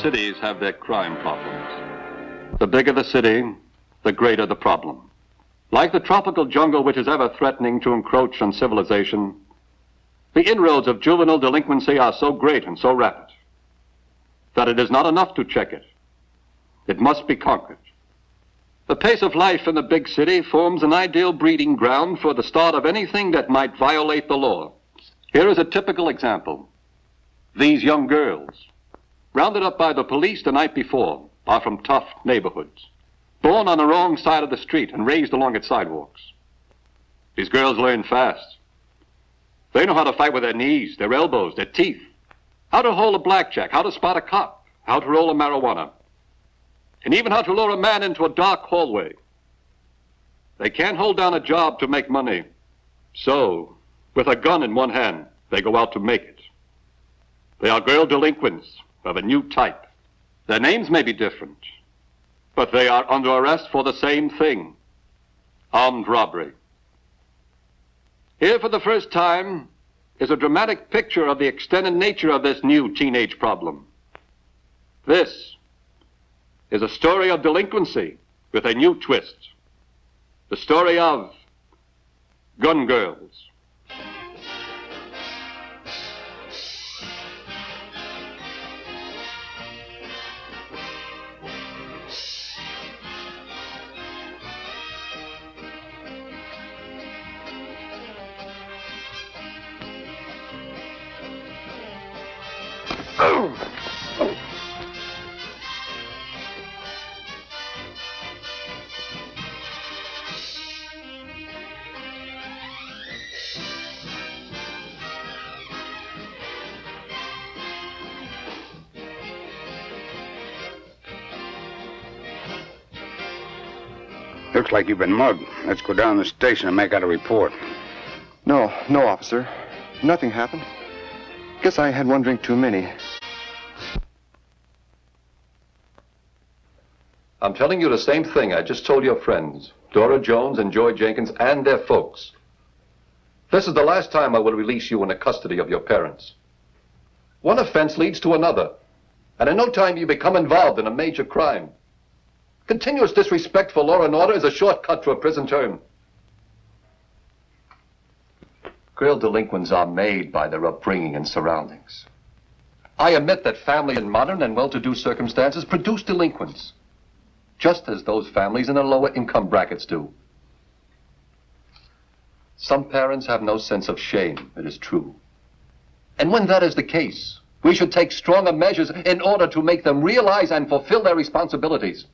cities have their crime problems. The bigger the city, the greater the problem. Like the tropical jungle which is ever threatening to encroach on civilization, the inroads of juvenile delinquency are so great and so rapid that it is not enough to check it. It must be conquered. The pace of life in the big city forms an ideal breeding ground for the start of anything that might violate the law. Here is a typical example. These young girls, rounded up by the police the night before, are from tough neighborhoods, born on the wrong side of the street and raised along its sidewalks. These girls learn fast. They know how to fight with their knees, their elbows, their teeth, how to hold a blackjack, how to spot a cop, how to roll a marijuana, and even how to lure a man into a dark hallway. They can't hold down a job to make money, so with a gun in one hand, they go out to make it. They are girl delinquents of a new type. Their names may be different, but they are under arrest for the same thing, armed robbery. Here for the first time is a dramatic picture of the extent and nature of this new teenage problem. This is a story of delinquency with a new twist. The story of gun girls. Looks like you've been mugged. Let's go down to the station and make out a report. No, officer. Nothing happened. Guess I had one drink too many. I'm telling you the same thing I just told your friends, Dora Jones and Joy Jenkins and their folks. This is the last time I will release you in the custody of your parents. One offense leads to another, and in no time you become involved in a major crime. Continuous disrespect for law and order is a shortcut to a prison term. Girl delinquents are made by their upbringing and surroundings. I admit that families in modern and well-to-do circumstances produce delinquents, just as those families in the lower income brackets do. Some parents have no sense of shame, it is true. And when that is the case, we should take stronger measures in order to make them realize and fulfill their responsibilities.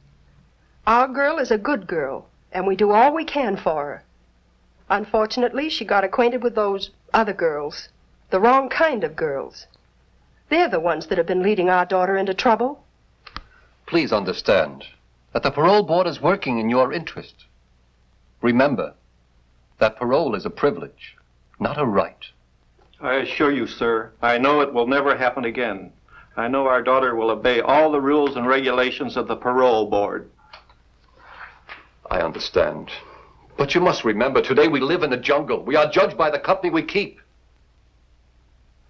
Our girl is a good girl, and we do all we can for her. Unfortunately, she got acquainted with those other girls, the wrong kind of girls. They're the ones that have been leading our daughter into trouble. Please understand that the parole board is working in your interest. Remember that parole is a privilege, not a right. I assure you, sir, I know it will never happen again. I know our daughter will obey all the rules and regulations of the parole board. I understand. But you must remember, today we live in a jungle. We are judged by the company we keep.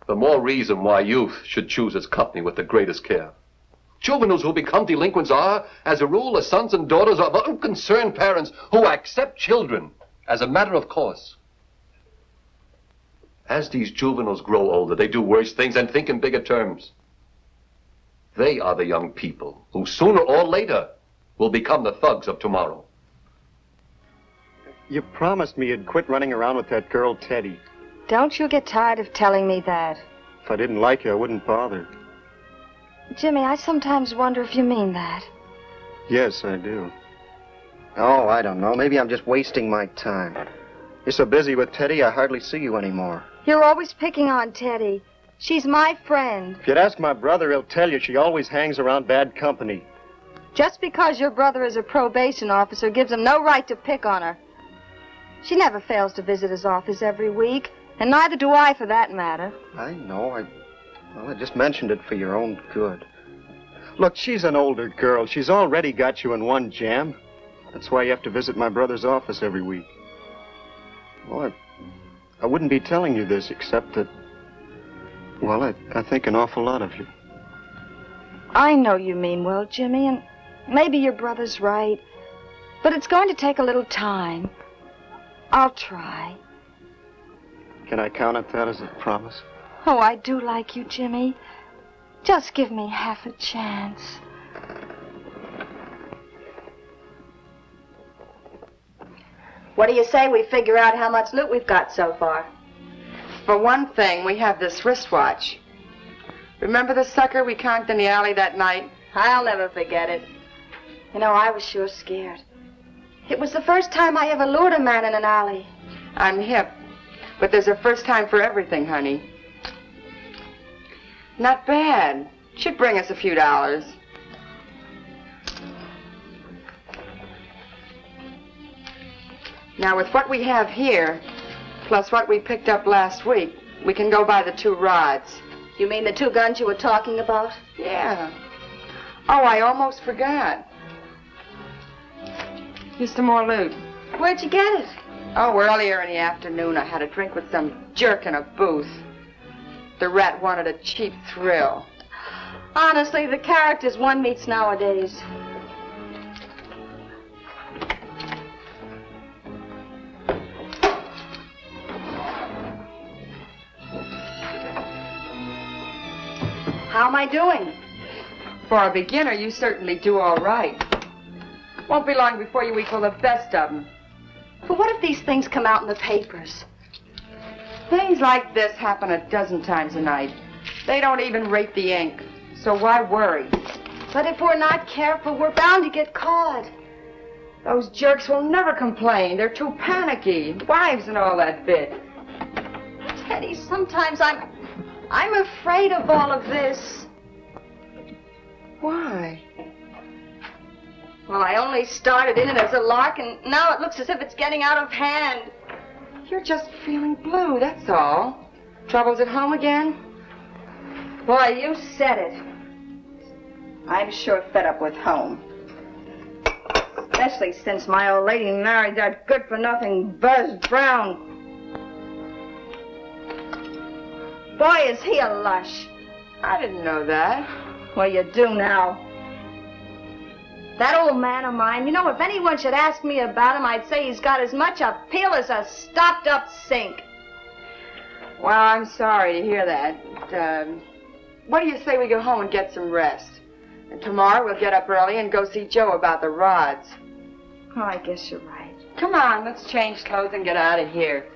The more reason why youth should choose its company with the greatest care. Juveniles who become delinquents are, as a rule, the sons and daughters of unconcerned parents who accept children as a matter of course. As these juveniles grow older, they do worse things and think in bigger terms. They are the young people who sooner or later will become the thugs of tomorrow. You promised me you'd quit running around with that girl, Teddy. Don't you get tired of telling me that? If I didn't like you, I wouldn't bother. Jimmy, I sometimes wonder if you mean that. Yes, I do. Oh, I don't know. Maybe I'm just wasting my time. You're so busy with Teddy, I hardly see you anymore. You're always picking on Teddy. She's my friend. If you'd ask my brother, he'll tell you she always hangs around bad company. Just because your brother is a probation officer gives him no right to pick on her. She never fails to visit his office every week, and neither do I, for that matter. I know. I just mentioned it for your own good. Look, she's an older girl. She's already got you in one jam. That's why you have to visit my brother's office every week. Well, I wouldn't be telling you this except that, well, I think an awful lot of you. I know you mean well, Jimmy, and maybe your brother's right. But it's going to take a little time. I'll try. Can I count on that as a promise? Oh, I do like you, Jimmy. Just give me half a chance. What do you say we figure out how much loot we've got so far? For one thing, we have this wristwatch. Remember the sucker we conked in the alley that night? I'll never forget it. You know, I was sure scared. It was the first time I ever lured a man in an alley. I'm hip, but there's a first time for everything, honey. Not bad. Should bring us a few dollars. Now, with what we have here, plus what we picked up last week, we can go buy the 2 rods. You mean the 2 guns you were talking about? Yeah. Oh, I almost forgot. Here's some more loot. Where'd you get it? Oh, earlier in the afternoon, I had a drink with some jerk in a booth. The rat wanted a cheap thrill. Honestly, the characters one meets nowadays. How am I doing? For a beginner, you certainly do all right. Won't be long before you equal the best of them. But what if these things come out in the papers? Things like this happen a dozen times a night. They don't even rate the ink, so why worry? But if we're not careful, we're bound to get caught. Those jerks will never complain. They're too panicky. Wives and all that bit. Teddy, sometimes I'm afraid of all of this. Why? Well, I only started in it as a lark, and now it looks as if it's getting out of hand. You're just feeling blue, that's all. Troubles at home again? Boy, you said it. I'm sure fed up with home. Especially since my old lady married that good-for-nothing Buzz Brown. Boy, is he a lush. I didn't know that. Well, you do now. That old man of mine, you know, if anyone should ask me about him, I'd say he's got as much appeal as a stopped-up sink. Well, I'm sorry to hear that. What do you say we go home and get some rest? And tomorrow we'll get up early and go see Joe about the rods. Oh, I guess you're right. Come on, let's change clothes and get out of here.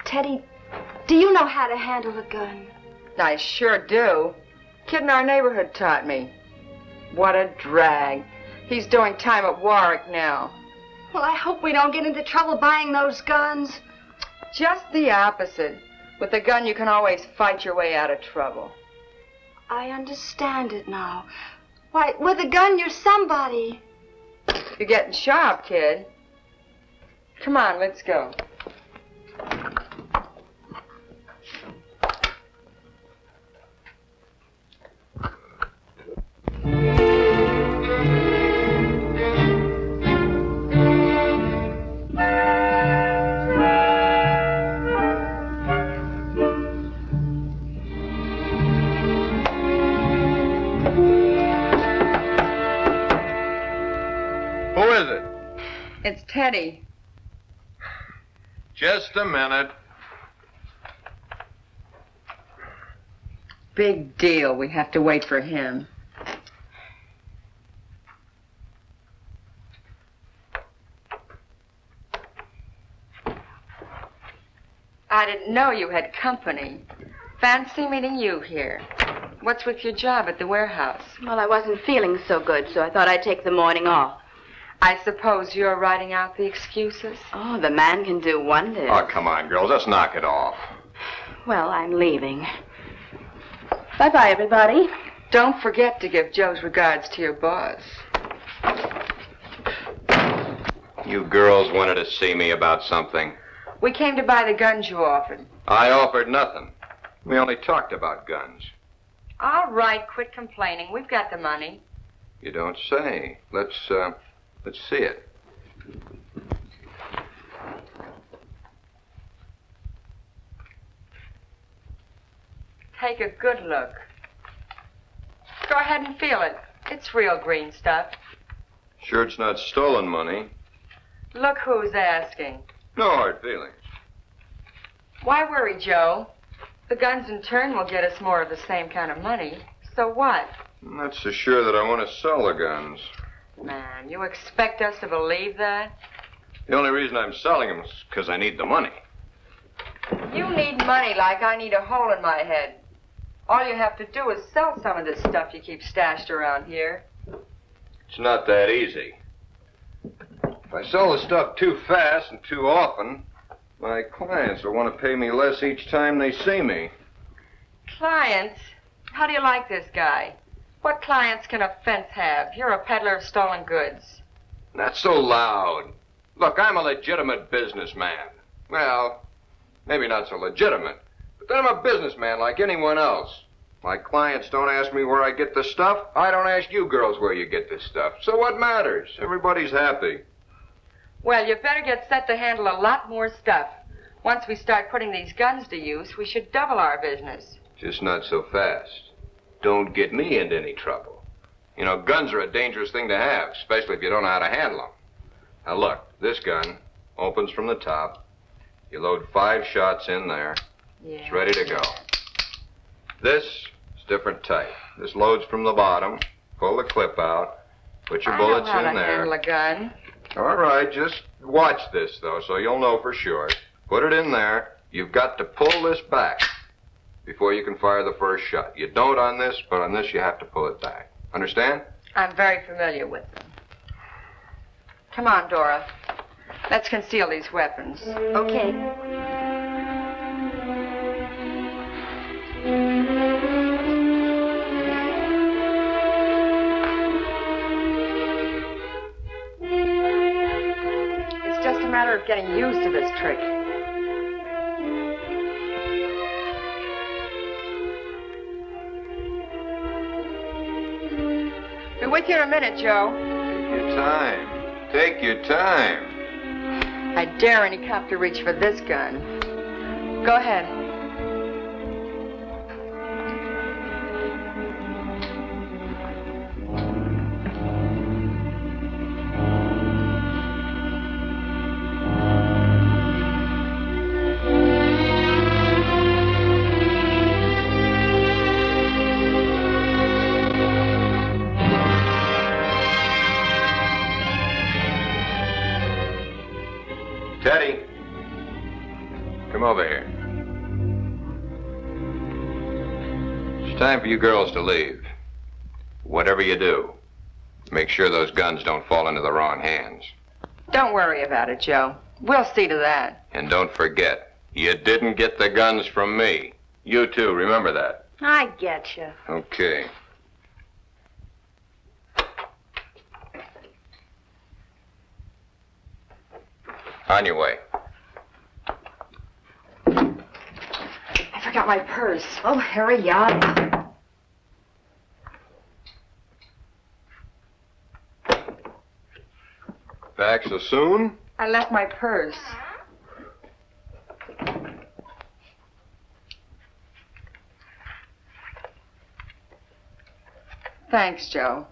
Teddy, do you know how to handle a gun? I sure do. Kid in our neighborhood taught me. What a drag. He's doing time at Warwick now. Well, I hope we don't get into trouble buying those guns. Just the opposite. With a gun, you can always fight your way out of trouble. I understand it now. Why, with a gun, you're somebody. You're getting sharp, kid. Come on, let's go. Who is it? It's Teddy. Just a minute. Big deal. We have to wait for him. I didn't know you had company. Fancy meeting you here. What's with your job at the warehouse? Well, I wasn't feeling so good, so I thought I'd take the morning off. I suppose you're writing out the excuses? Oh, the man can do wonders. Oh, come on, girls. Let's knock it off. Well, I'm leaving. Bye-bye, everybody. Don't forget to give Joe's regards to your boss. You girls wanted to see me about something. We came to buy the guns you offered. I offered nothing. We only talked about guns. All right, quit complaining. We've got the money. You don't say. Let's see it. Take a good look. Go ahead and feel it. It's real green stuff. Sure it's not stolen money. Look who's asking. No hard feelings. Why worry, Joe? The guns in turn will get us more of the same kind of money. So what? I'm not so sure that I want to sell the guns. Man, you expect us to believe that? The only reason I'm selling them is because I need the money. You need money like I need a hole in my head. All you have to do is sell some of this stuff you keep stashed around here. It's not that easy. If I sell the stuff too fast and too often, my clients will want to pay me less each time they see me. Clients? How do you like this guy? What clients can a fence have? You're a peddler of stolen goods. Not so loud. Look, I'm a legitimate businessman. Well, maybe not so legitimate, but then I'm a businessman like anyone else. My clients don't ask me where I get the stuff. I don't ask you girls where you get this stuff. So what matters? Everybody's happy. Well, you better get set to handle a lot more stuff. Once we start putting these guns to use, we should double our business. Just not so fast. Don't get me into any trouble. You know, guns are a dangerous thing to have, especially if you don't know how to handle them. Now look, this gun opens from the top. You load 5 shots in there. Yeah. It's ready to go. This is different type. This loads from the bottom. Pull the clip out. Put your bullets I know how in to there. handle a gun. All right, just watch this, though, so you'll know for sure. Put it in there. You've got to pull this back before you can fire the first shot. You don't on this, but on this you have to pull it back. Understand? I'm very familiar with them. Come on, Dora. Let's conceal these weapons. Okay. It's just a matter of getting used to this trick. Be with you in a minute, Joe. Take your time. Take your time. I dare any cop to reach for this gun. Go ahead. Teddy, come over here. It's time for you girls to leave. Whatever you do, make sure those guns don't fall into the wrong hands. Don't worry about it, Joe. We'll see to that. And don't forget, you didn't get the guns from me. You too, remember that. I get you. Okay. On your way. I forgot my purse. Oh, hurry up. Back so soon? I left my purse. Thanks, Joe.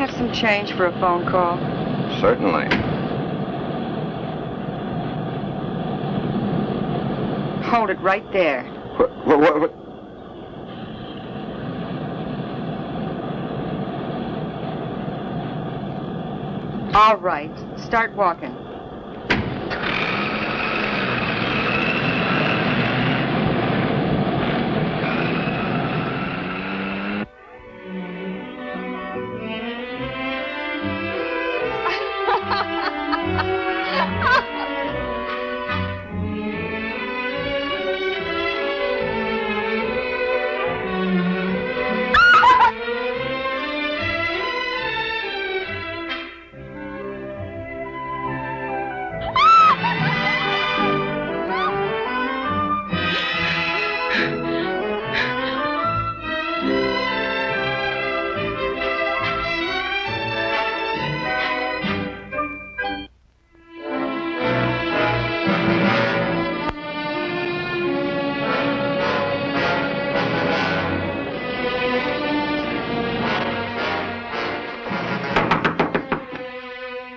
have some change for a phone call? Certainly. Hold it right there. What? All right. Start walking.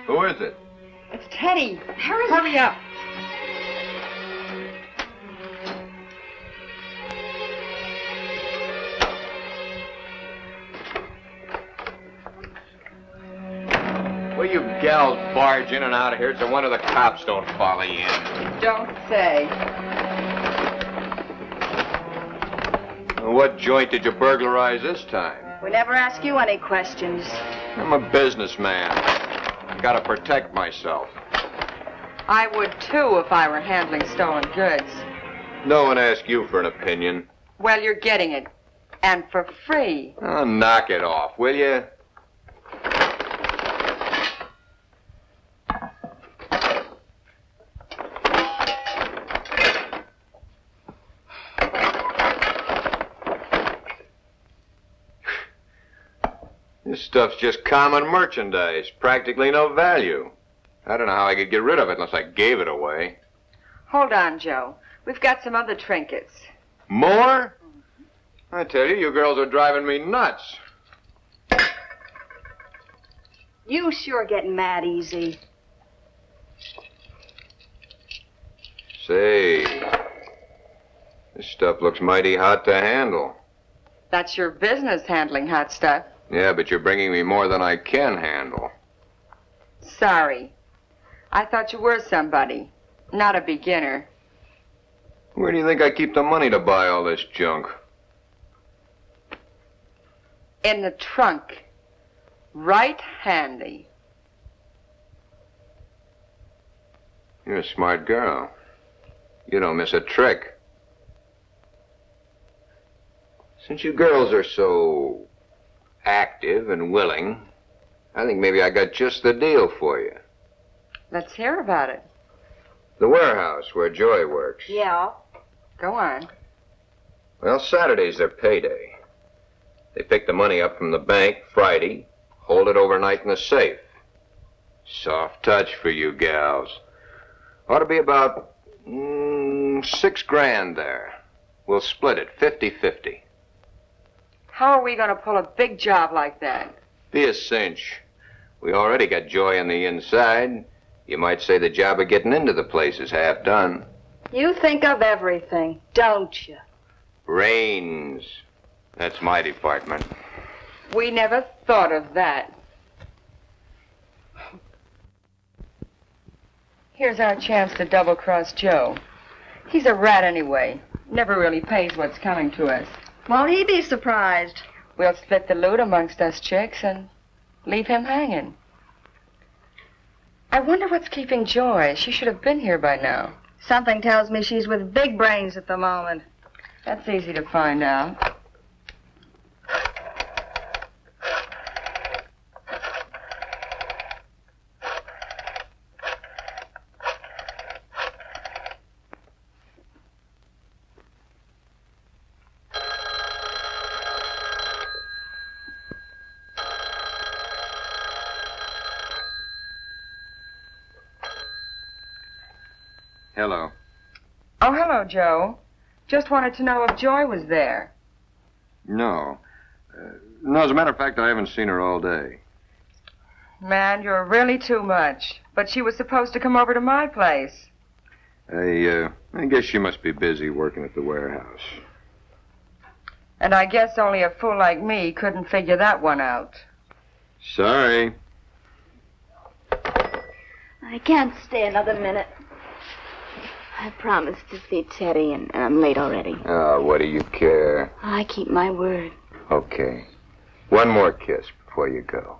Who is it? It's Teddy. Hurry up. Will you gals barge in and out of here so one of the cops don't follow you in? Don't say. What joint did you burglarize this time? We never ask you any questions. I'm a businessman. Gotta protect myself. I would too if I were handling stolen goods. No one asked you for an opinion. Well, you're getting it. And for free. Oh, knock it off, will you? This stuff's just common merchandise, practically no value. I don't know how I could get rid of it unless I gave it away. Hold on, Joe. We've got some other trinkets. More? I tell you, you girls are driving me nuts. You sure getting mad easy. Say, this stuff looks mighty hot to handle. That's your business, handling hot stuff. Yeah, but you're bringing me more than I can handle. Sorry. I thought you were somebody, not a beginner. Where do you think I keep the money to buy all this junk? In the trunk. Right handy. You're a smart girl. You don't miss a trick. Since you girls are so active and willing, I think maybe I got just the deal for you. Let's hear about it. The warehouse where Joy works. Yeah. Go on. Well, Saturday's their payday. They pick the money up from the bank Friday, hold it overnight in the safe. Soft touch for you gals. Ought to be about $6,000 there. We'll split it 50-50. How are we going to pull a big job like that? Be a cinch. We already got Joy on the inside. You might say the job of getting into the place is half done. You think of everything, don't you? Brains. That's my department. We never thought of that. Here's our chance to double-cross Joe. He's a rat anyway. Never really pays what's coming to us. Won't he be surprised? We'll split the loot amongst us chicks and leave him hanging. I wonder what's keeping Joy. She should have been here by now. Something tells me she's with big brains at the moment. That's easy to find out. Hello. Oh, hello, Joe. Just wanted to know if Joy was there. No. No, as a matter of fact, I haven't seen her all day. Man, you're really too much. But she was supposed to come over to my place. I guess she must be busy working at the warehouse. And I guess only a fool like me couldn't figure that one out. Sorry. I can't stay another minute. I promised to see Teddy, and I'm late already. Oh, what do you care? I keep my word. Okay. One more kiss before you go.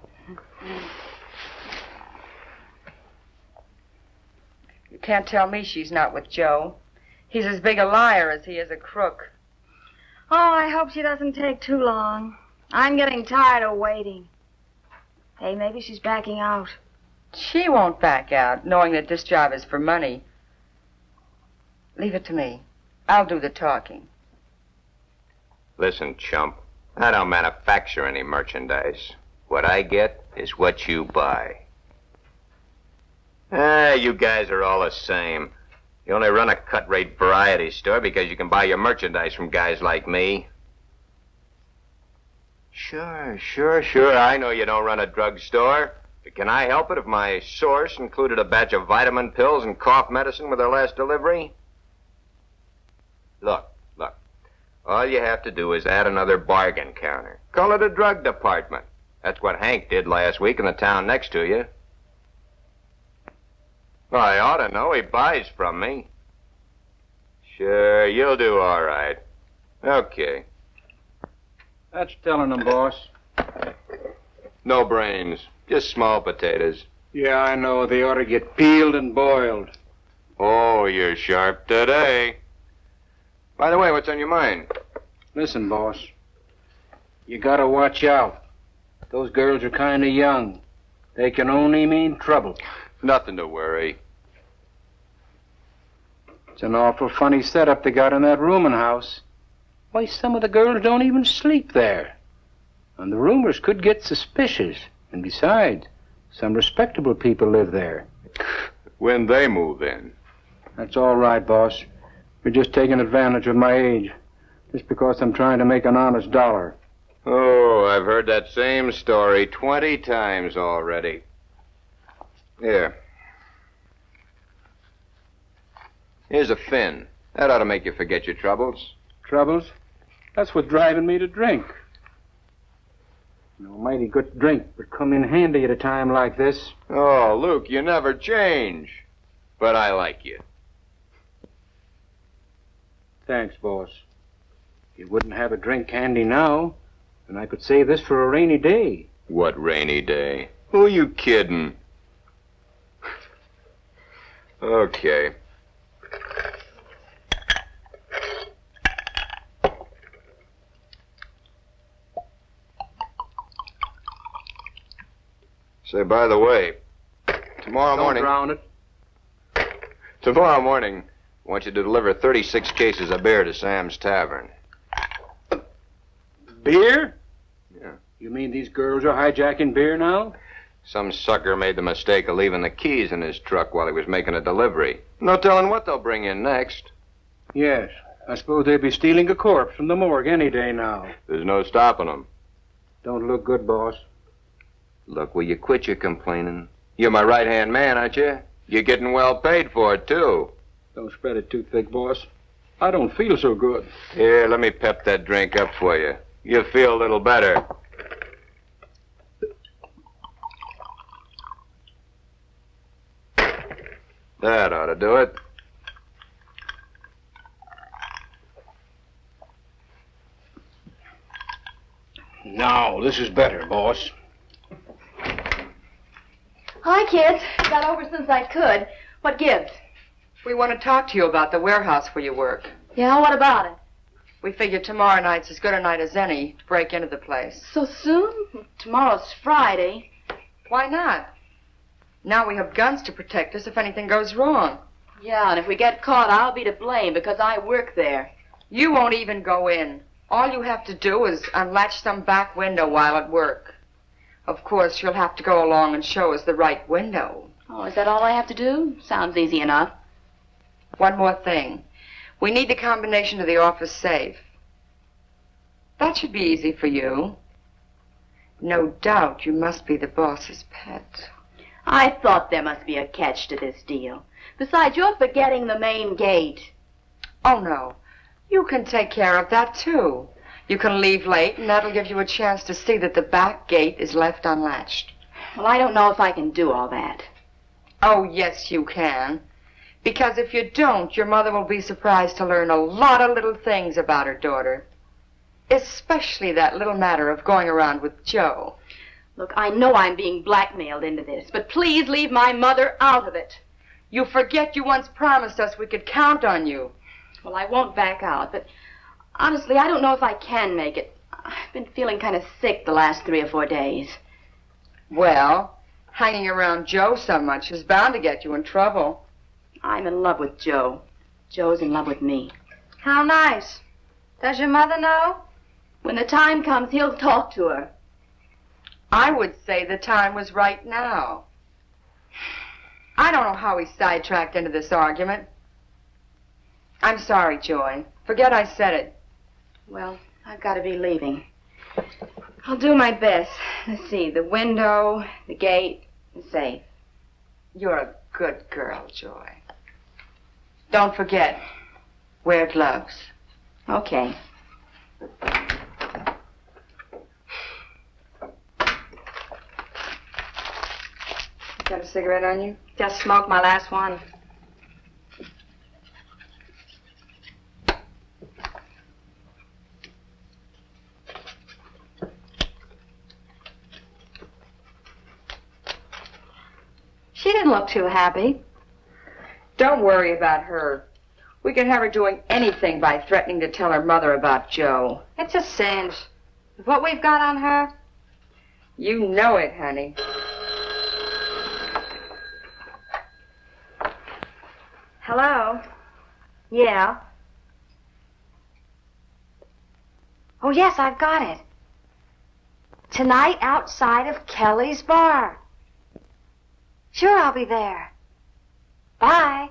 You can't tell me she's not with Joe. He's as big a liar as he is a crook. Oh, I hope she doesn't take too long. I'm getting tired of waiting. Hey, maybe she's backing out. She won't back out, knowing that this job is for money. Leave it to me. I'll do the talking. Listen, chump. I don't manufacture any merchandise. What I get is what you buy. You guys are all the same. You only run a cut-rate variety store because you can buy your merchandise from guys like me. Sure. I know you don't run a drugstore. But can I help it if my source included a batch of vitamin pills and cough medicine with their last delivery? Look. All you have to do is add another bargain counter. Call it a drug department. That's what Hank did last week in the town next to you. Well, I ought to know. He buys from me. Sure, you'll do all right. Okay. That's telling them, boss. No brains. Just small potatoes. Yeah, I know. They ought to get peeled and boiled. Oh, you're sharp today. By the way, what's on your mind? Listen, boss. You gotta watch out. Those girls are kind of young. They can only mean trouble. Nothing to worry. It's an awful funny setup they got in that rooming house. Why, some of the girls don't even sleep there. And the roomers could get suspicious. And besides, some respectable people live there. When they move in. That's all right, boss. You're just taking advantage of my age. Just because I'm trying to make an honest dollar. Oh, I've heard that same story 20 times already. Here. Here's a fin. That ought to make you forget your troubles. Troubles? That's what's driving me to drink. No mighty good drink would come in handy at a time like this. Oh, Luke, you never change. But I like you. Thanks, boss. If you wouldn't have a drink handy now, then I could save this for a rainy day. What rainy day? Who are you kidding? Okay. Say, by the way, tomorrow morning... Don't drown it. Tomorrow morning, I want you to deliver 36 cases of beer to Sam's Tavern. Beer? Yeah. You mean these girls are hijacking beer now? Some sucker made the mistake of leaving the keys in his truck while he was making a delivery. No telling what they'll bring in next. Yes. I suppose they'd be stealing a corpse from the morgue any day now. There's no stopping them. Don't look good, boss. Look, will you quit your complaining? You're my right-hand man, aren't you? You're getting well paid for it, too. Don't spread it too thick, boss. I don't feel so good. Here, let me pep that drink up for you. You'll feel a little better. That ought to do it. Now, this is better, boss. Hi, kids. Got over since I could. What gives? We want to talk to you about the warehouse where you work. Yeah, what about it? We figure tomorrow night's as good a night as any to break into the place. So soon? Tomorrow's Friday. Why not? Now we have guns to protect us if anything goes wrong. Yeah, and if we get caught, I'll be to blame because I work there. You won't even go in. All you have to do is unlatch some back window while at work. Of course, you'll have to go along and show us the right window. Oh, is that all I have to do? Sounds easy enough. One more thing. We need the combination to the office safe. That should be easy for you. No doubt you must be the boss's pet. I thought there must be a catch to this deal. Besides, you're forgetting the main gate. Oh, no. You can take care of that, too. You can leave late, and that'll give you a chance to see that the back gate is left unlatched. Well, I don't know if I can do all that. Oh, yes, you can. Because if you don't, your mother will be surprised to learn a lot of little things about her daughter. Especially that little matter of going around with Joe. Look, I know I'm being blackmailed into this, but please leave my mother out of it. You forget you once promised us we could count on you. Well, I won't back out, but honestly, I don't know if I can make it. I've been feeling kind of sick the last 3 or 4 days. Well, hanging around Joe so much is bound to get you in trouble. I'm in love with Joe. Joe's in love with me. How nice. Does your mother know? When the time comes, he'll talk to her. I would say the time was right now. I don't know how we sidetracked into this argument. I'm sorry, Joy. Forget I said it. Well, I've got to be leaving. I'll do my best. Let's see, the window, the gate, the safe. You're a good girl, Joy. Don't forget, wear gloves. Okay. Got a cigarette on you? Just smoked my last one. She didn't look too happy. Don't worry about her. We can have her doing anything by threatening to tell her mother about Joe. It's a cinch. With what we've got on her. You know it, honey. Hello? Yeah? Oh, yes, I've got it. Tonight outside of Kelly's bar. Sure, I'll be there. Bye.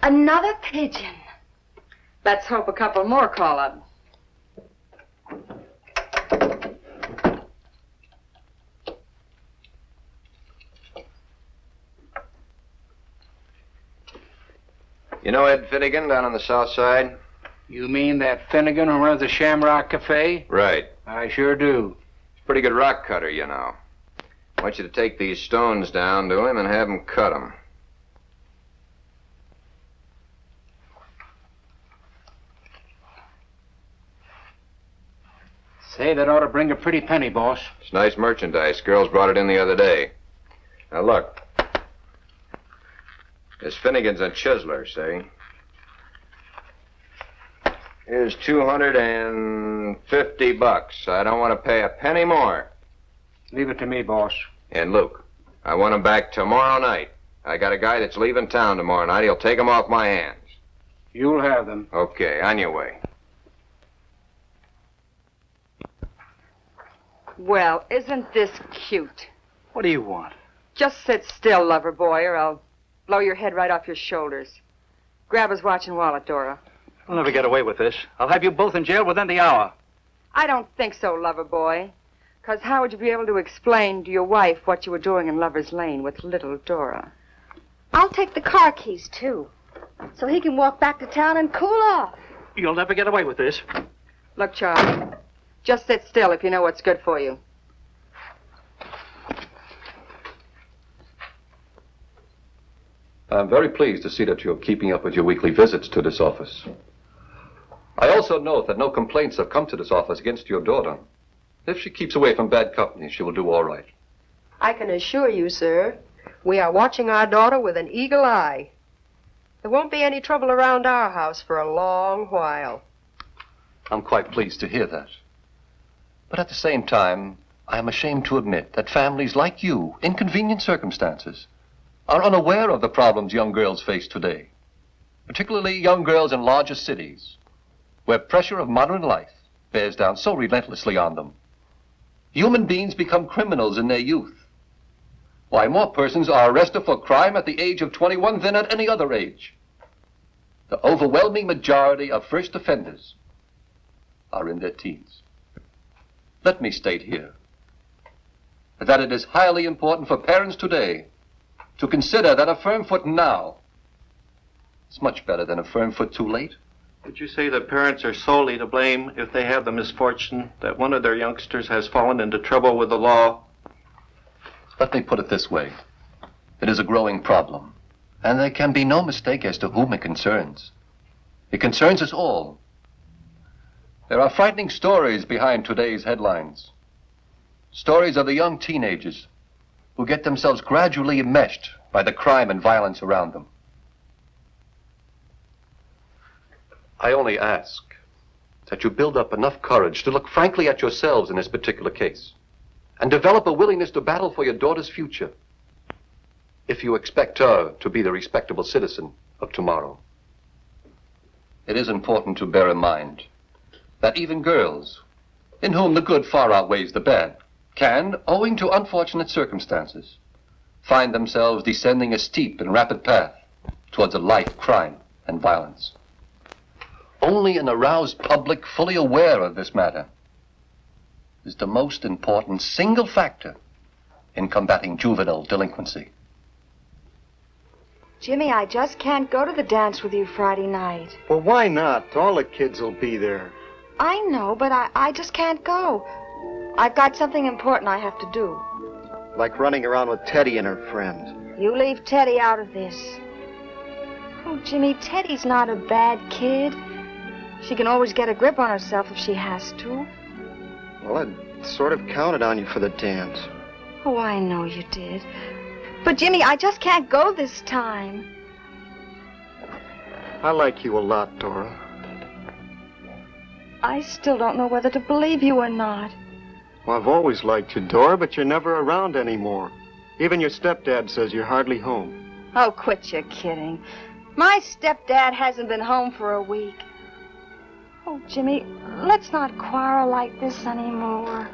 Another pigeon. Let's hope a couple more call up. You know Ed Finnegan down on the south side? You mean that Finnegan who runs the Shamrock Cafe? Right. I sure do. He's a pretty good rock cutter, you know. I want you to take these stones down to him and have him cut them. Say, that ought to bring a pretty penny, boss. It's nice merchandise. Girls brought it in the other day. Now, look. This Finnegan's a chiseler, see? Here's $250. I don't want to pay a penny more. Leave it to me, boss. And Luke, I want him back tomorrow night. I got a guy that's leaving town tomorrow night. He'll take them off my hands. You'll have them. Okay, on your way. Well, isn't this cute? What do you want? Just sit still, lover boy, or I'll blow your head right off your shoulders. Grab his watch and wallet, Dora. I'll never get away with this. I'll have you both in jail within the hour. I don't think so, lover boy. 'Cause how would you be able to explain to your wife what you were doing in Lover's Lane with little Dora? I'll take the car keys, too. So he can walk back to town and cool off. You'll never get away with this. Look, Charlie, just sit still if you know what's good for you. I'm very pleased to see that you're keeping up with your weekly visits to this office. I also note that no complaints have come to this office against your daughter. If she keeps away from bad company, she will do all right. I can assure you, sir, we are watching our daughter with an eagle eye. There won't be any trouble around our house for a long while. I'm quite pleased to hear that. But at the same time, I am ashamed to admit that families like you, in convenient circumstances, are unaware of the problems young girls face today, particularly young girls in larger cities, where pressure of modern life bears down so relentlessly on them. Human beings become criminals in their youth. Why, more persons are arrested for crime at the age of 21 than at any other age. The overwhelming majority of first offenders are in their teens. Let me state here that it is highly important for parents today to consider that a firm foot now is much better than a firm foot too late. Would you say that parents are solely to blame if they have the misfortune that one of their youngsters has fallen into trouble with the law? Let me put it this way. It is a growing problem, and there can be no mistake as to whom it concerns. It concerns us all. There are frightening stories behind today's headlines. Stories of the young teenagers who get themselves gradually enmeshed by the crime and violence around them. I only ask that you build up enough courage to look frankly at yourselves in this particular case and develop a willingness to battle for your daughter's future if you expect her to be the respectable citizen of tomorrow. It is important to bear in mind that even girls, in whom the good far outweighs the bad, can, owing to unfortunate circumstances, find themselves descending a steep and rapid path towards a life of crime and violence. Only an aroused public fully aware of this matter is the most important single factor in combating juvenile delinquency. Jimmy, I just can't go to the dance with you Friday night. Well, why not? All the kids will be there. I know, but I just can't go. I've got something important I have to do. Like running around with Teddy and her friend. You leave Teddy out of this. Oh, Jimmy, Teddy's not a bad kid. She can always get a grip on herself if she has to. Well, I sort of counted on you for the dance. Oh, I know you did. But, Jimmy, I just can't go this time. I like you a lot, Dora. I still don't know whether to believe you or not. Well, I've always liked you, Dora, but you're never around anymore. Even your stepdad says you're hardly home. Oh, quit your kidding. My stepdad hasn't been home for a week. Oh, Jimmy, let's not quarrel like this anymore.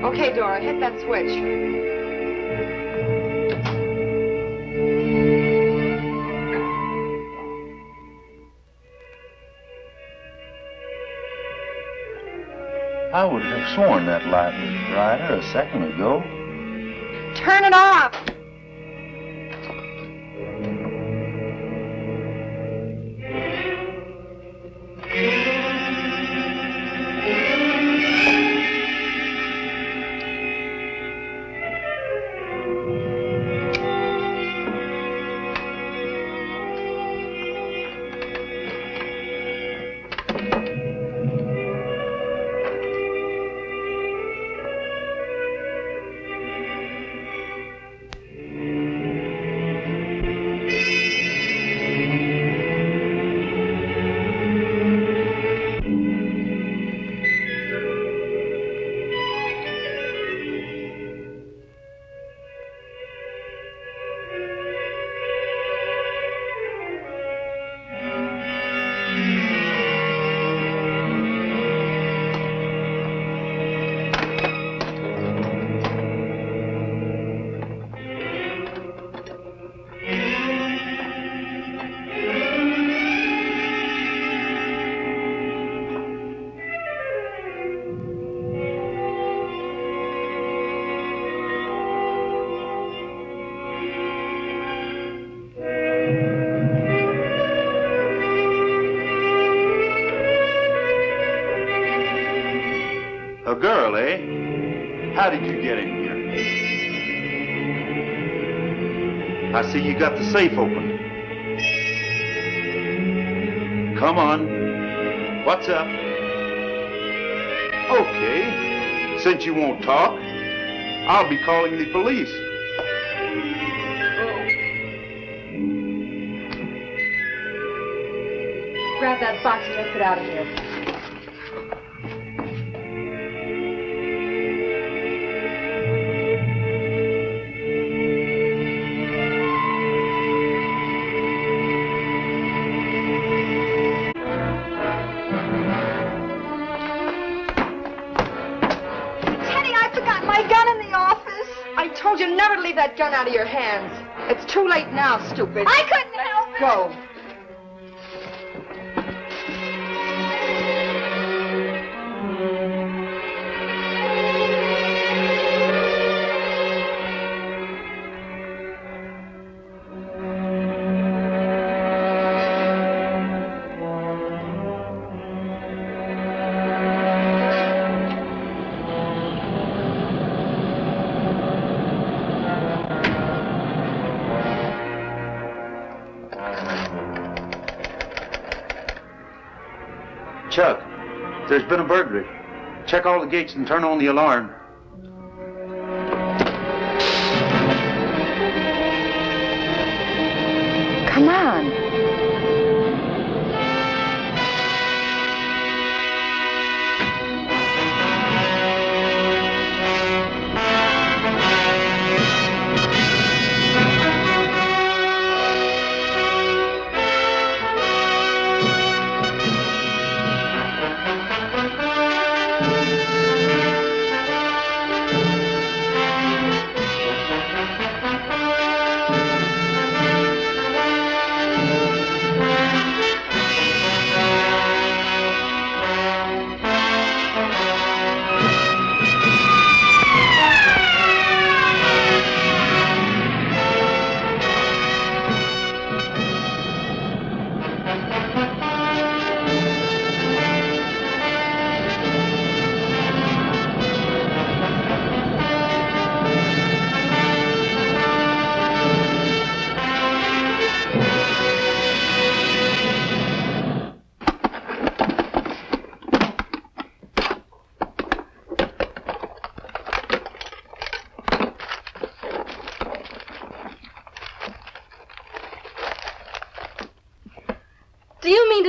Okay, Dora, hit that switch. I would have sworn that light was brighter a second ago. Turn it off! girl, eh? How did you get in here? I see you got the safe open. Come on. What's up? Okay. Since you won't talk, I'll be calling the police. Grab that box and let's get out of here. I told you never to leave that gun out of your hands. It's too late now, stupid. I couldn't help it. Go. Chuck, there's been a burglary. Check all the gates and turn on the alarm. Come on.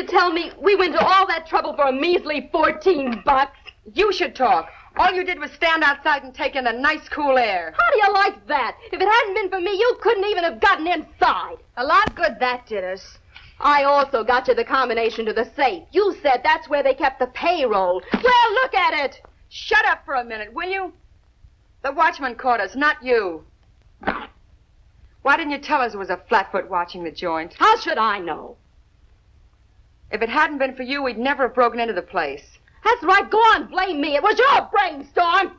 Tell me we went to all that trouble for a measly $14. You should talk. All you did was stand outside and take in the nice, cool air. How do you like that? If it hadn't been for me, you couldn't even have gotten inside. A lot of good that did us. I also got you the combination to the safe. You said that's where they kept the payroll. Well, look at it. Shut up for a minute, will you? The watchman caught us, not you. Why didn't you tell us it was a flatfoot watching the joint? How should I know? If it hadn't been for you, we'd never have broken into the place. That's right. Go on, blame me. It was your brainstorm.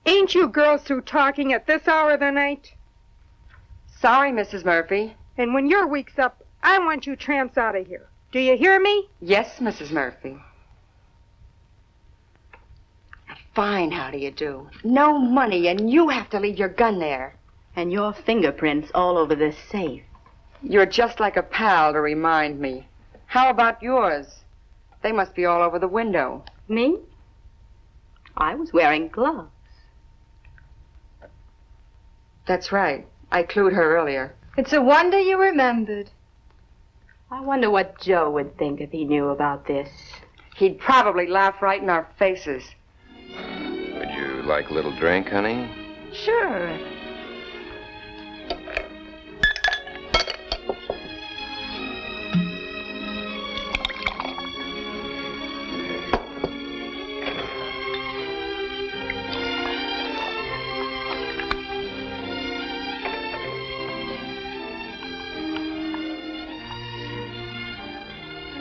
Ain't you girls through talking at this hour of the night? Sorry, Mrs. Murphy. And when your week's up, I want you tramps out of here. Do you hear me? Yes, Mrs. Murphy. Fine, how do you do? No money, and you have to leave your gun there. And your fingerprints all over this safe. You're just like a pal to remind me. How about yours? They must be all over the window. Me? I was wearing gloves. That's right. I clued her earlier. It's a wonder you remembered. I wonder what Joe would think if he knew about this. He'd probably laugh right in our faces. Would you like a little drink, honey? Sure.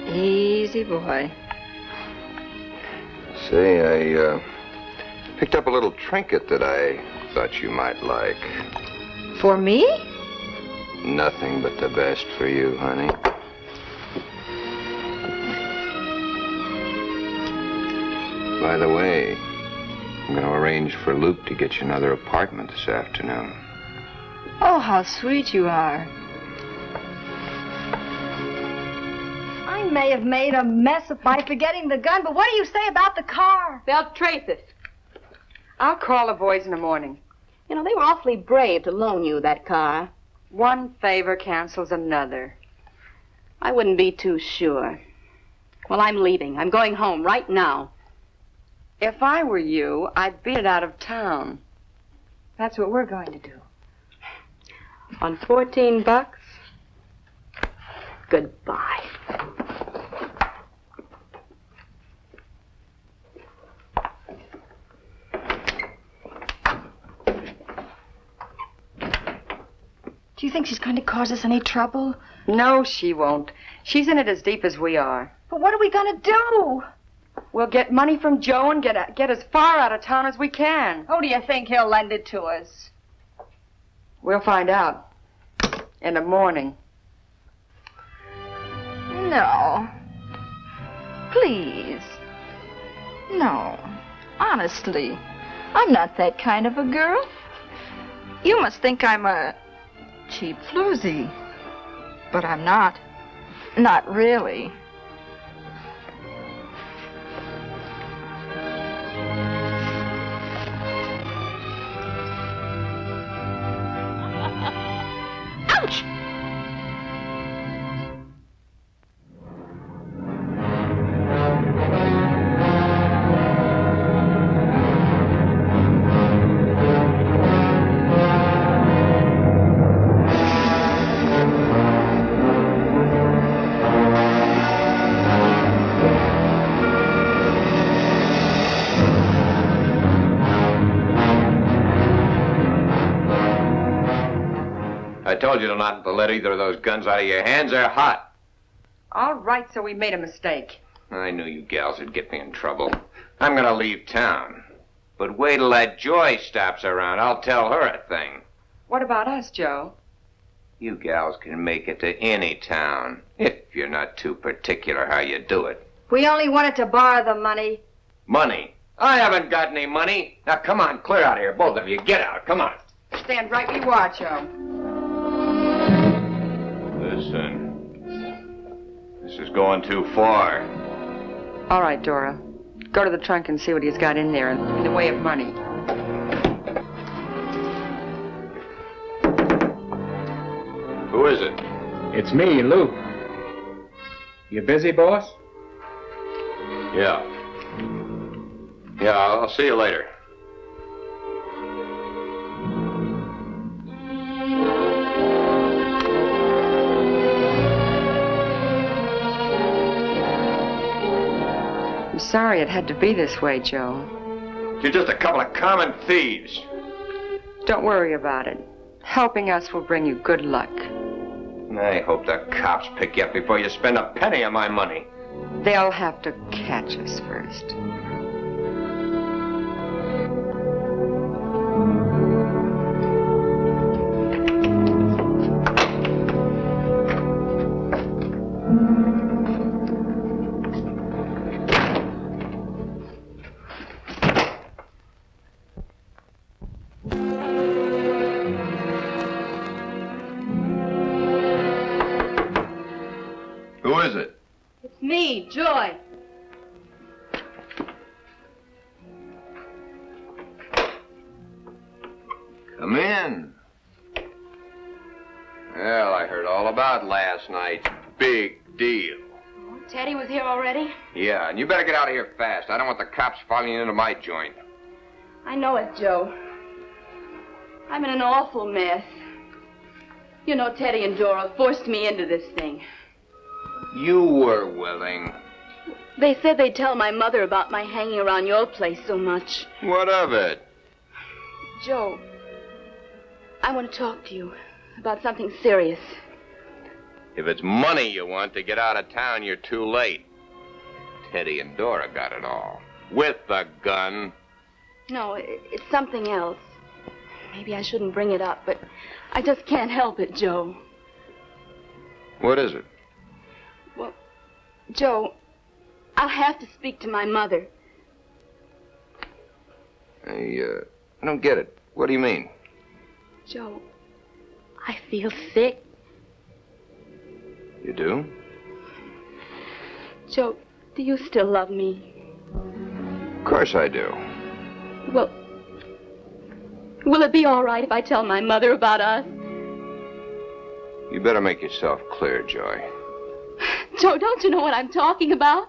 Easy boy. Say, I picked up a little trinket that I thought you might like. For me? Nothing but the best for you, honey. By the way, I'm going to arrange for Luke to get you another apartment this afternoon. Oh, how sweet you are. I may have made a mess by forgetting the gun, but what do you say about the car? They'll trace it. I'll call the boys in the morning. You know, they were awfully brave to loan you that car. One favor cancels another. I wouldn't be too sure. Well, I'm leaving. I'm going home right now. If I were you, I'd beat it out of town. That's what we're going to do. On $14? Goodbye. Do you think she's going to cause us any trouble? No, she won't. She's in it as deep as we are. But what are we going to do? We'll get money from Joe and get as far out of town as we can. Who do you think he'll lend it to us? We'll find out. In the morning. No. Please. No. Honestly. I'm not that kind of a girl. You must think I'm a cheap floozy. But I'm not. Not really. Ouch! I told you not to let either of those guns out of your hands. They're hot. All right, so we made a mistake. I knew you gals would get me in trouble. I'm going to leave town. But wait till that Joy stops around. I'll tell her a thing. What about us, Joe? You gals can make it to any town, if you're not too particular how you do it. We only wanted to borrow the money. Money? I haven't got any money. Now, come on, clear out of here, both of you. Get out, come on. Stand right where you are, Joe. Listen, this is going too far. All right, Dora. Go to the trunk and see what he's got in there in the way of money. Who is it? It's me, Luke. You busy, boss? Yeah. Yeah, I'll see you later. I'm sorry it had to be this way, Joe. You're just a couple of common thieves. Don't worry about it. Helping us will bring you good luck. I hope the cops pick you up before you spend a penny of my money. They'll have to catch us first. Who is it? It's me, Joy. Come in. Well, I heard all about last night. Big deal. Teddy was here already? Yeah, and you better get out of here fast. I don't want the cops filing into my joint. I know it, Joe. I'm in an awful mess. You know, Teddy and Dora forced me into this thing. You were willing. They said they'd tell my mother about my hanging around your place so much. What of it? Joe, I want to talk to you about something serious. If it's money you want to get out of town, you're too late. Teddy and Dora got it all. With the gun. No, it's something else. Maybe I shouldn't bring it up, but I just can't help it, Joe. What is it? Well, Joe, I'll have to speak to my mother. I don't get it. What do you mean? Joe, I feel sick. You do? Joe, do you still love me? Of course I do. Well, will it be all right if I tell my mother about us? You better make yourself clear, Joy. Joe, don't you know what I'm talking about?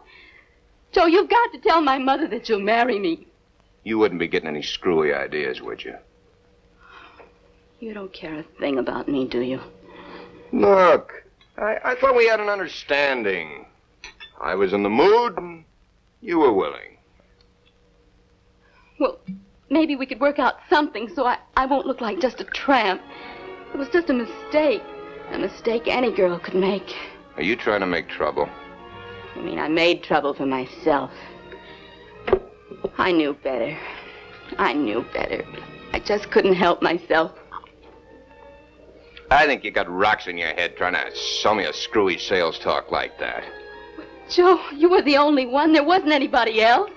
Joe, you've got to tell my mother that you'll marry me. You wouldn't be getting any screwy ideas, would you? You don't care a thing about me, do you? Look, I thought we had an understanding. I was in the mood, and you were willing. Well, maybe we could work out something so I won't look like just a tramp. It was just a mistake any girl could make. Are you trying to make trouble? I mean, I made trouble for myself. I knew better. I just couldn't help myself. I think you got rocks in your head trying to sell me a screwy sales talk like that. Joe, you were the only one. There wasn't anybody else.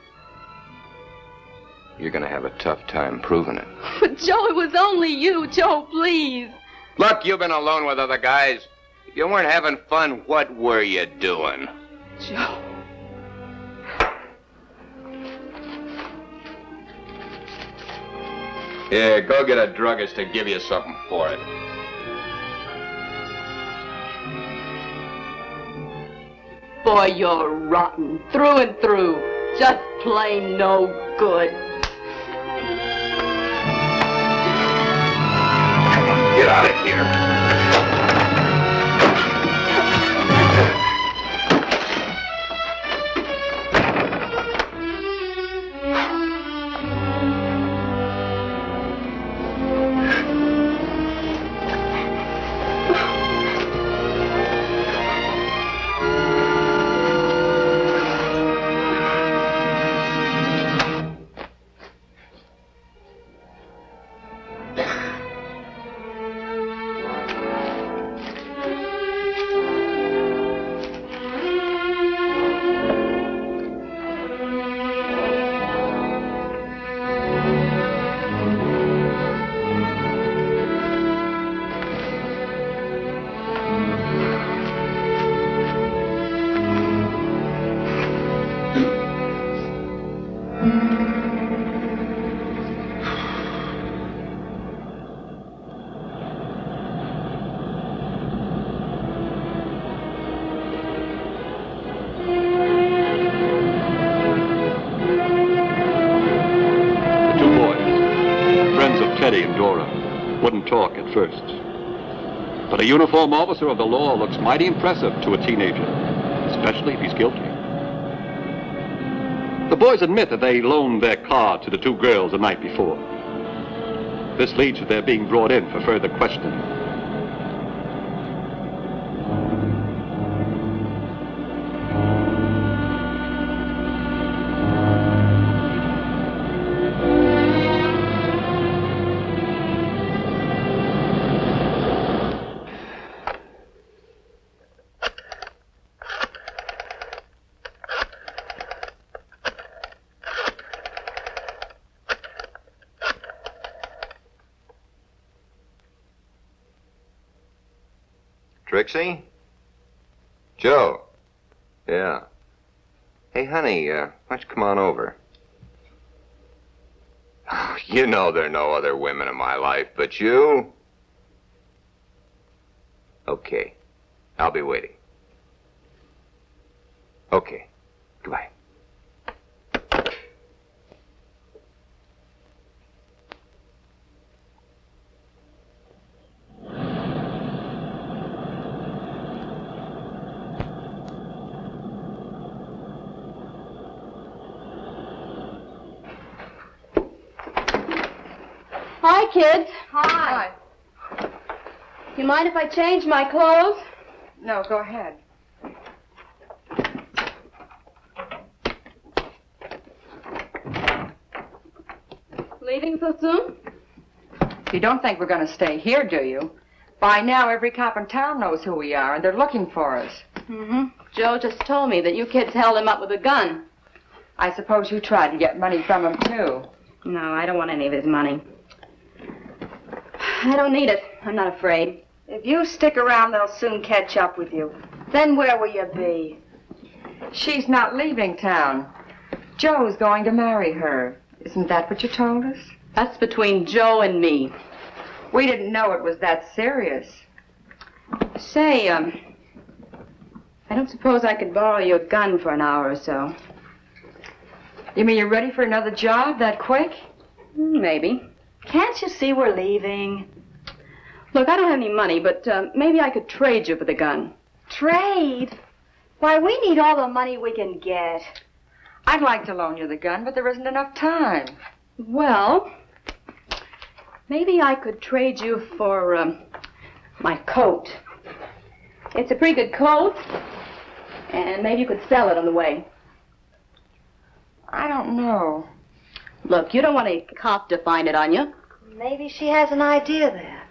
You're gonna have a tough time proving it. But, Joe, it was only you. Joe, please. Look, you've been alone with other guys. If you weren't having fun, what were you doing? Joe. Yeah, go get a druggist to give you something for it. Boy, you're rotten. Through and through. Just plain no good. Get out of here. Talk at first. But a uniformed officer of the law looks mighty impressive to a teenager, especially if he's guilty. The boys admit that they loaned their car to the two girls the night before. This leads to their being brought in for further questioning. Trixie? Joe? Yeah. Hey, honey, why don't you come on over? Oh, you know there are no other women in my life but you. Okay. I'll be waiting. Okay. Goodbye. Hi, kids. Hi. You mind if I change my clothes? No, go ahead. Leaving so soon? You don't think we're going to stay here, do you? By now, every cop in town knows who we are, and they're looking for us. Mm-hmm. Joe just told me that you kids held him up with a gun. I suppose you tried to get money from him, too. No, I don't want any of his money. I don't need it. I'm not afraid. If you stick around, they'll soon catch up with you. Then where will you be? She's not leaving town. Joe's going to marry her. Isn't that what you told us? That's between Joe and me. We didn't know it was that serious. Say, I don't suppose I could borrow your gun for an hour or so. You mean you're ready for another job that quick? Maybe. Can't you see we're leaving? Look, I don't have any money, but maybe I could trade you for the gun. Trade? Why, we need all the money we can get. I'd like to loan you the gun, but there isn't enough time. Well, maybe I could trade you for my coat. It's a pretty good coat, and maybe you could sell it on the way. I don't know. Look, you don't want a cop to find it on you. Maybe she has an idea there.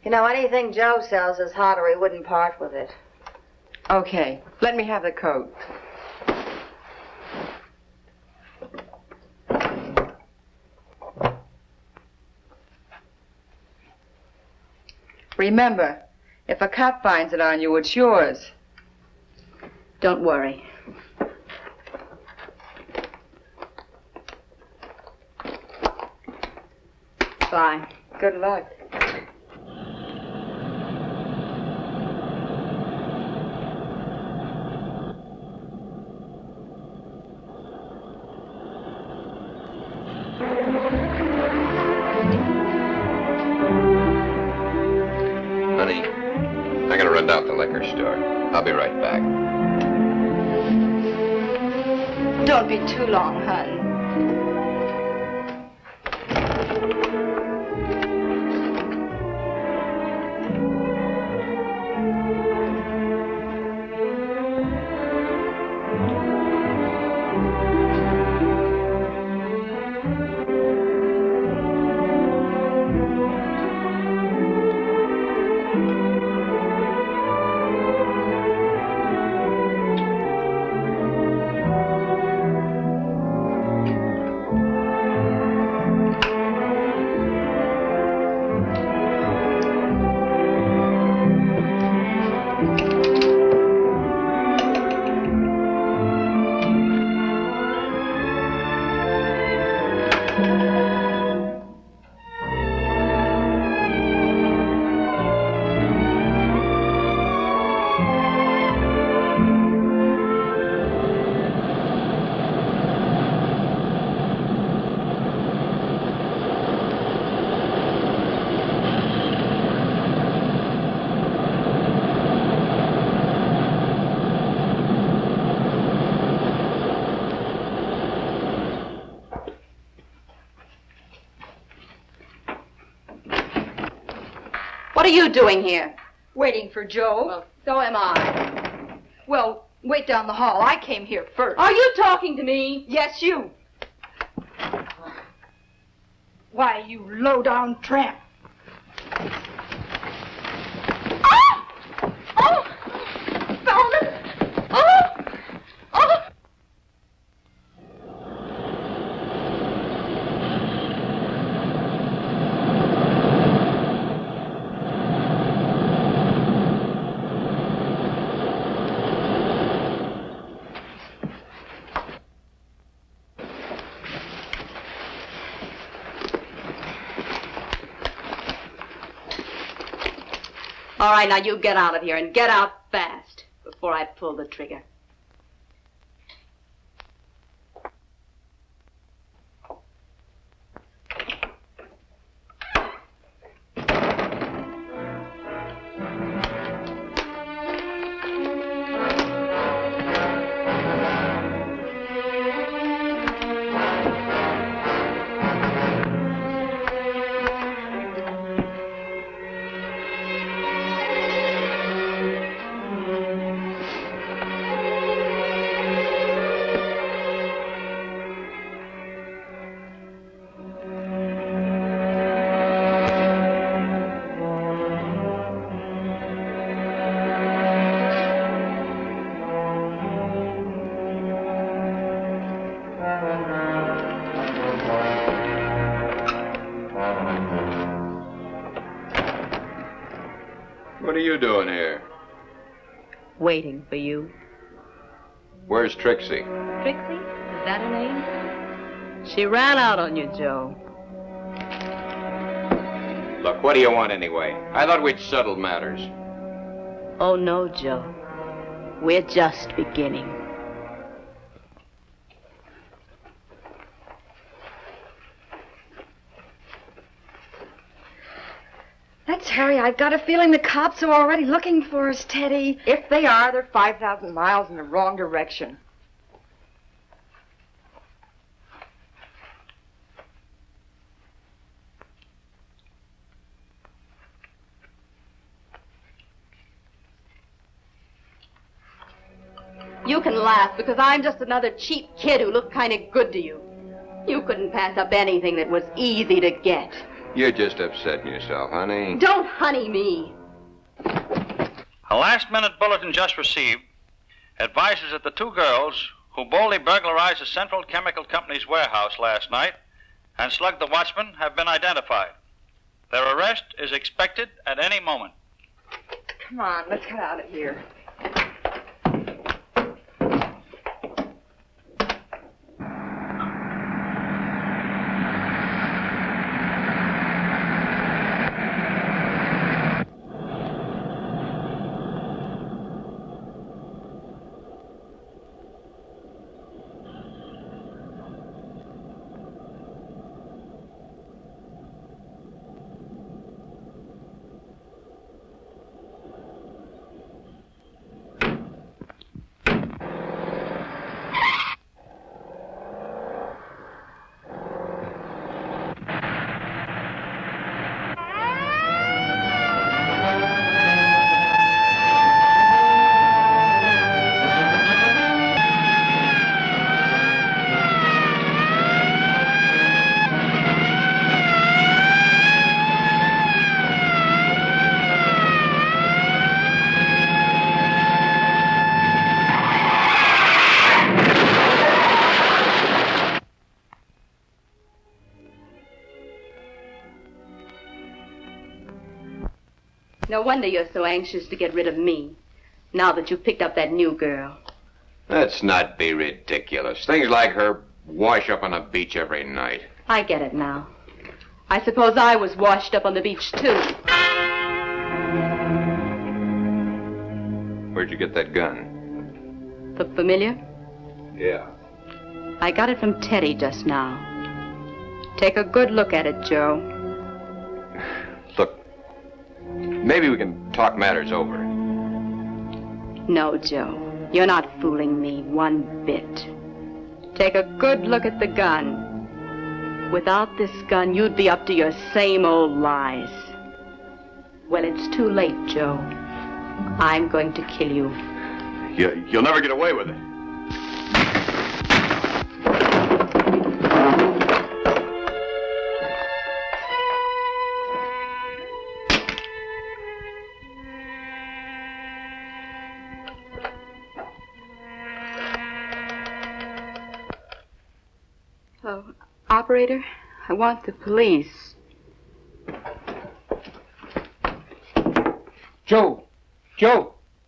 You know, anything Joe sells is hot or he wouldn't part with it. Okay, let me have the coat. Remember, if a cop finds it on you, it's yours. Don't worry. Bye. Good luck. Honey, I gotta run down to the liquor store. I'll be right back. Don't be too long, hon. What are you doing here? Waiting for Joe. Well, so am I. Well, wait down the hall. I came here first. Are you talking to me? Yes, you. Why, you low-down tramp. Oh! Oh! Found it! Oh! Oh! All right, now you get out of here and get out fast before I pull the trigger. you doing here? Waiting for you. Where's Trixie? Trixie? Is that her name? She ran out on you, Joe. Look, what do you want anyway? I thought we'd settled matters. Oh, no, Joe. We're just beginning. Let's hurry. I've got a feeling the cops are already looking for us, Teddy. If they are, they're 5,000 miles in the wrong direction. You can laugh because I'm just another cheap kid who looked kind of good to you. You couldn't pass up anything that was easy to get. You're just upsetting yourself, honey. Don't honey me. A last-minute bulletin just received advises that the two girls who boldly burglarized the Central Chemical Company's warehouse last night and slugged the watchman have been identified. Their arrest is expected at any moment. Come on, let's get out of here. No wonder you're so anxious to get rid of me, now that you picked up that new girl. Let's not be ridiculous. Things like her wash up on the beach every night. I get it now. I suppose I was washed up on the beach, too. Where'd you get that gun? Look familiar? Yeah. I got it from Teddy just now. Take a good look at it, Joe. Look, maybe we can talk matters over. No, Joe. You're not fooling me one bit. Take a good look at the gun. Without this gun, you'd be up to your same old lies. Well, it's too late, Joe. I'm going to kill you. You'll never get away with it. Oh, operator, I want the police. Joe,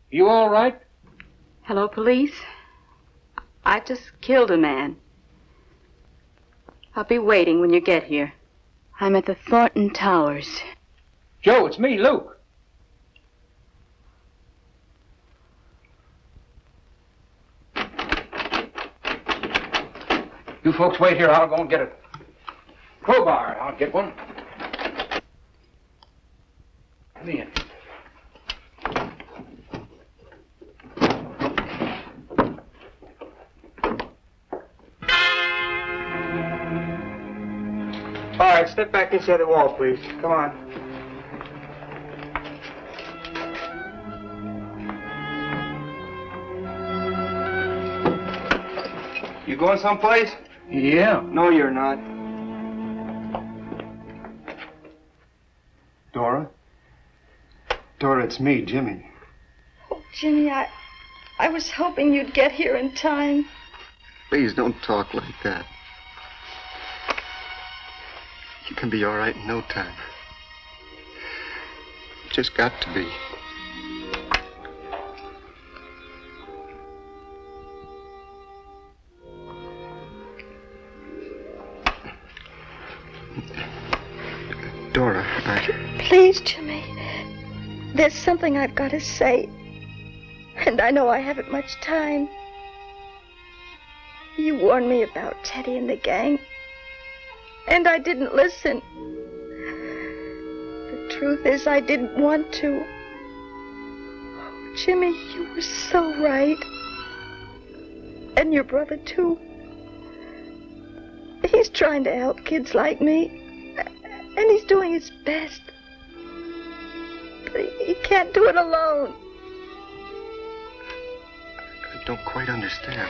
you all right? Hello, police? I just killed a man. I'll be waiting when you get here. I'm at the Thornton Towers. Joe, it's me, Luke. You folks wait here. I'll go and get a crowbar. I'll get one. Come in. All right, step back inside the wall, please. Come on. You going someplace? Yeah. No, you're not. Dora? Dora, it's me, Jimmy. Oh, Jimmy, I was hoping you'd get here in time. Please don't talk like that. You can be all right in no time. You just got to be. Dora, Please, Jimmy. There's something I've got to say. And I know I haven't much time. You warned me about Teddy and the gang. And I didn't listen. The truth is, I didn't want to. Oh, Jimmy, you were so right. And your brother, too. He's trying to help kids like me. And he's doing his best. But he can't do it alone. I don't quite understand.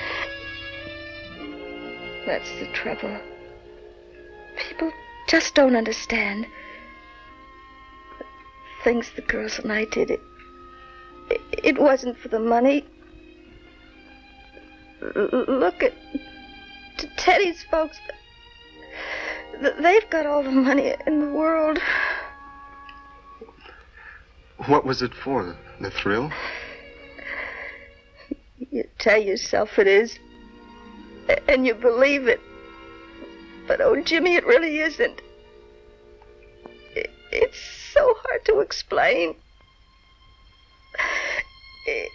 That's the trouble. People just don't understand. The things the girls and I did, it wasn't for the money. Look at Teddy's folks. They've got all the money in the world. What was it for? The thrill? You tell yourself it is. And you believe it. But, oh, Jimmy, it really isn't. It's so hard to explain. It's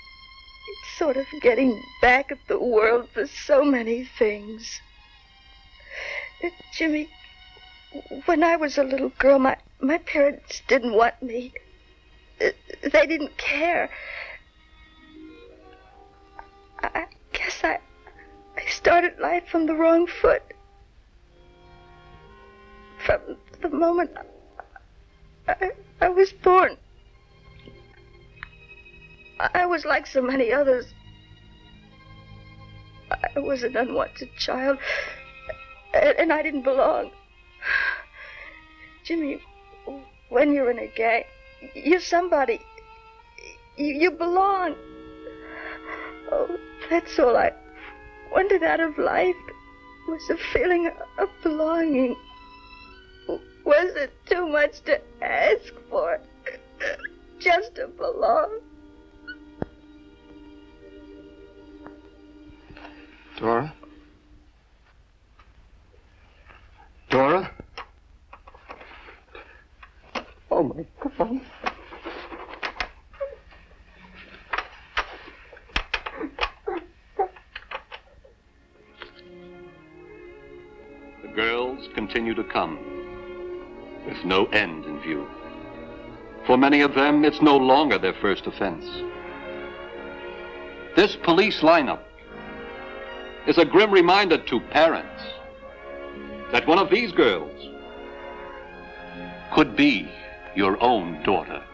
sort of getting back at the world for so many things. Jimmy, when I was a little girl, my parents didn't want me. They didn't care. I guess I started life from the wrong foot. From the moment I was born. I was like so many others. I was an unwanted child, and I didn't belong. Jimmy, when you're in a gang, you're somebody. You belong. Oh, that's all I wanted out of life, was a feeling of belonging. Was it too much to ask for? Just to belong? Dora? Dora? Oh, my God. The girls continue to come, with no end in view. For many of them, it's no longer their first offense. This police lineup is a grim reminder to parents that one of these girls could be your own daughter.